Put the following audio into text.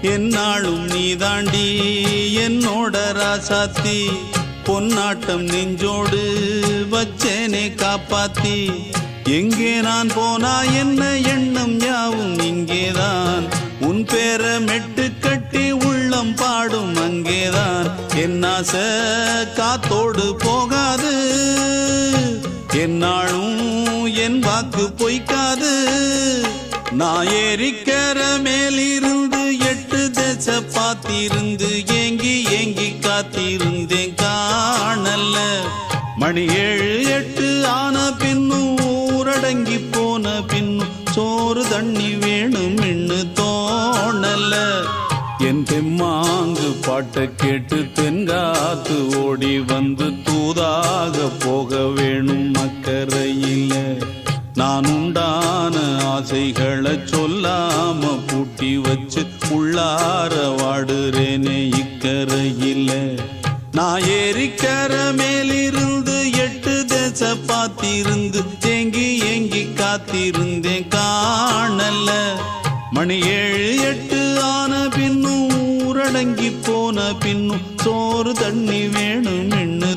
என்னாலும் நீதாண்டி என்னோட ராசாத்தி பொன்னாட்டம் நெஞ்சோடு வச்சேனே காப்பாத்தி எங்கே நான் போனா என்ன எண்ணம் யாவும் இங்கேதான் உன் பேர மெட்டு கட்டி உள்ளம் பாடும் அங்கேதான் என்னாச காத்தோடு போகாது என்னாலும் என் வாக்கு பொய்க்காது நான் ஏறிக்கர மேலிருந்து 8 தேச பார்த்திருந்து ஏங்கி ஏங்கி காத்திருந்தேன் காணல மணி 7 8 ஆன பின்னும் ஊரடங்கி போன பின்னும் சோறு தண்ணி வேணும் இன்னு தோணல என் தெம்மாங்கு பாட்டை கேட்டு தென்காத்து ஓடி வந்து தூதாக போக வேணும் அக்கறையில நான் உண்டான ஆசைகளை சொல்லாம பூட்டி வச்சு உள்ளார வாடுறேனே இக்கரையில நான் ஏறிக்கர மேலிருந்து 8 தேச பார்த்திருந்து ஏங்கி ஏங்கி காத்திருந்தேன் காணல மணி 7 8 ஆன பின்னும் ஊரடங்கி போன பின்னும் சோறு தண்ணி வேணும் இன்னு